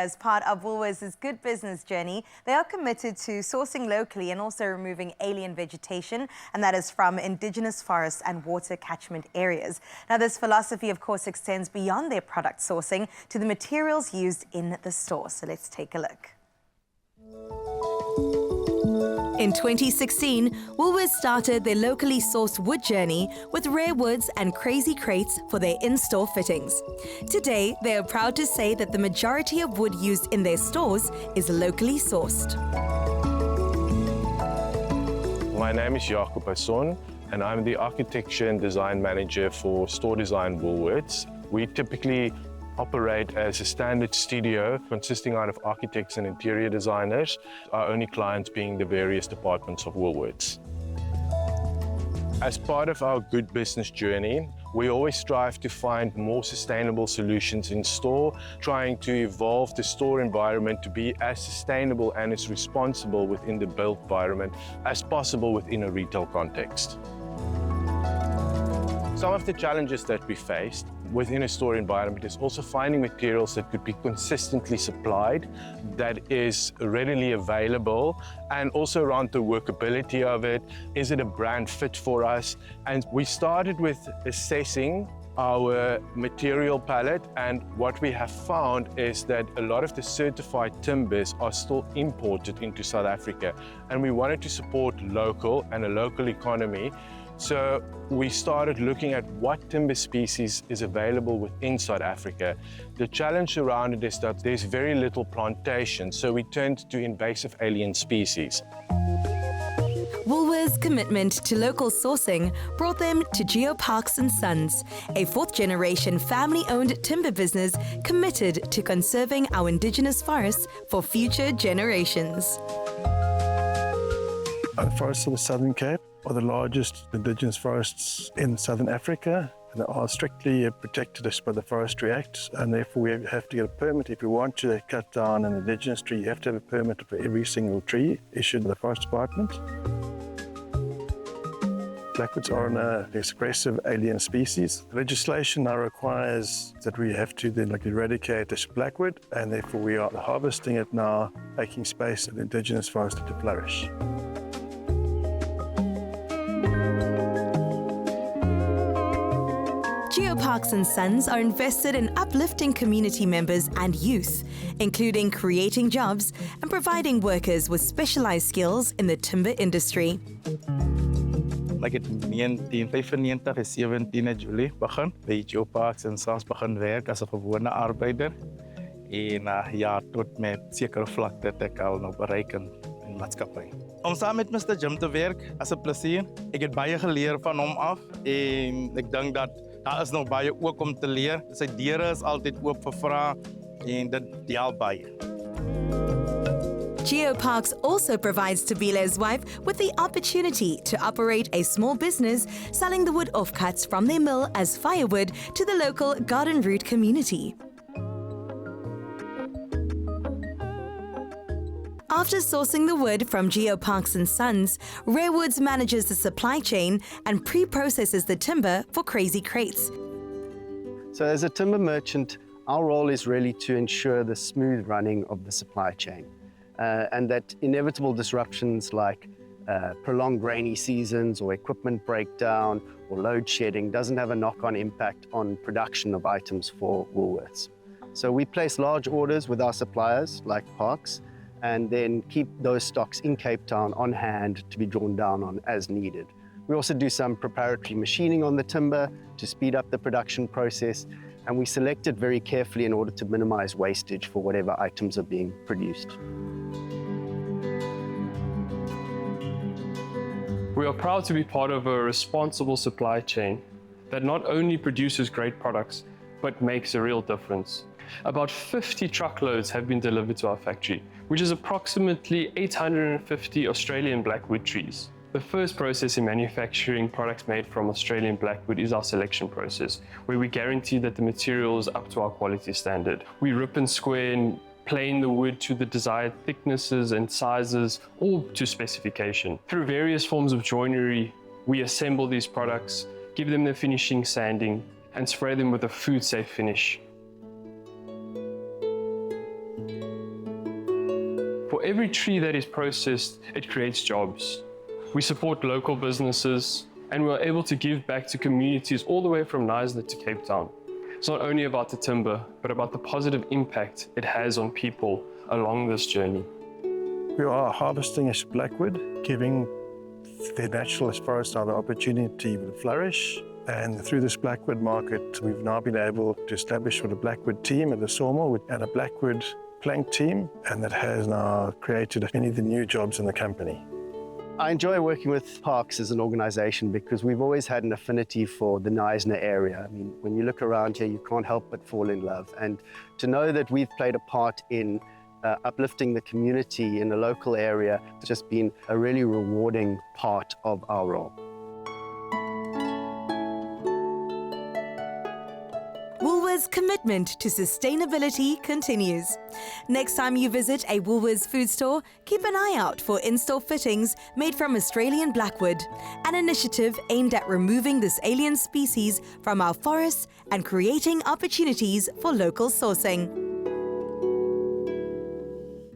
As part of Woolworths' Good Business journey, they are committed to sourcing locally and also removing alien vegetation, and that is from indigenous forests and water catchment areas. Now, this philosophy, of course, extends beyond their product sourcing to the materials used in the store. So let's take a look. In 2016, Woolworths started their locally sourced wood journey with rare woods and crazy crates for their in-store fittings. Today, they are proud to say that the majority of wood used in their stores is locally sourced. My name is Jacob Hasson, and I'm the Architecture and Design Manager for Store Design Woolworths. We typically operate as a standard studio consisting out of architects and interior designers, our only clients being the various departments of Woolworths. As part of our good business journey, we always strive to find more sustainable solutions in store, trying to evolve the store environment to be as sustainable and as responsible within the built environment as possible within a retail context. Some of the challenges that we faced within a store environment is also finding materials that could be consistently supplied, that is readily available, and also around the workability of it. Is it a brand fit for us? And we started with assessing our material palette, and what we have found is that a lot of the certified timbers are still imported into South Africa, and we wanted to support local and a local economy. So we started looking at what timber species is available within South Africa. The challenge around it is that there's very little plantation, so we turned to invasive alien species. Woolworths' commitment to local sourcing brought them to Geoparks & Sons, a fourth-generation family-owned timber business committed to conserving our indigenous forests for future generations. The forests of the Southern Cape are the largest indigenous forests in Southern Africa, and are strictly protected by the Forestry Act, and therefore we have to get a permit. If we want to cut down an indigenous tree, you have to have a permit for every single tree issued by the Forest Department. Blackwoods are an expressive alien species. Legislation now requires that we have to then eradicate this blackwood, and therefore we are harvesting it now, making space in the indigenous forest to flourish. Geoparks & Sons are invested in uplifting community members and youth, including creating jobs and providing workers with specialized skills in the timber industry. Ek het in 1995 en 17 Julie begin by Geoparks & Sons begin werk as 'n gewone arbeider. En ja, tot met sekere vlak dat ek al nou bereik in maatskappy. Om saam met Mr. Jim te werk as 'n plesier. Ek het baie geleer van hom af en ek dink dat daar is nog baie ook om te leer. Sy deure is altyd oop vir vrae en dit help baie. Geoparks also provides Tabile's wife with the opportunity to operate a small business selling the wood offcuts from their mill as firewood to the local garden route community. After sourcing the wood from Geoparks & Sons, Rare Woods manages the supply chain and pre-processes the timber for crazy crates. So as a timber merchant, our role is really to ensure the smooth running of the supply chain and that inevitable disruptions like prolonged rainy seasons or equipment breakdown or load shedding doesn't have a knock-on impact on production of items for Woolworths. So we place large orders with our suppliers like Parks, and then keep those stocks in Cape Town on hand to be drawn down on as needed. We also do some preparatory machining on the timber to speed up the production process, and we select it very carefully in order to minimize wastage for whatever items are being produced. We are proud to be part of a responsible supply chain that not only produces great products, but makes a real difference. About 50 truckloads have been delivered to our factory, which is approximately 850 Australian blackwood trees. The first process in manufacturing products made from Australian blackwood is our selection process, where we guarantee that the material is up to our quality standard. We rip and square and plane the wood to the desired thicknesses and sizes, all to specification. Through various forms of joinery, we assemble these products, give them the finishing sanding, and spray them with a food-safe finish. For every tree that is processed, it creates jobs. We support local businesses, and we're able to give back to communities all the way from Knysna to Cape Town. It's not only about the timber, but about the positive impact it has on people along this journey. We are harvesting as blackwood, giving the natural forest the opportunity to flourish. And through this blackwood market, we've now been able to establish with a blackwood team at the sawmill and a blackwood plank team, and that has now created many of the new jobs in the company. I enjoy working with Parks as an organization because we've always had an affinity for the Knysna area. I mean, when you look around here, you can't help but fall in love. And to know that we've played a part in uplifting the community in the local area, it's just been a really rewarding part of our role. Woolworths' commitment to sustainability continues. Next time you visit a Woolworths food store, keep an eye out for in-store fittings made from Australian blackwood, an initiative aimed at removing this alien species from our forests and creating opportunities for local sourcing.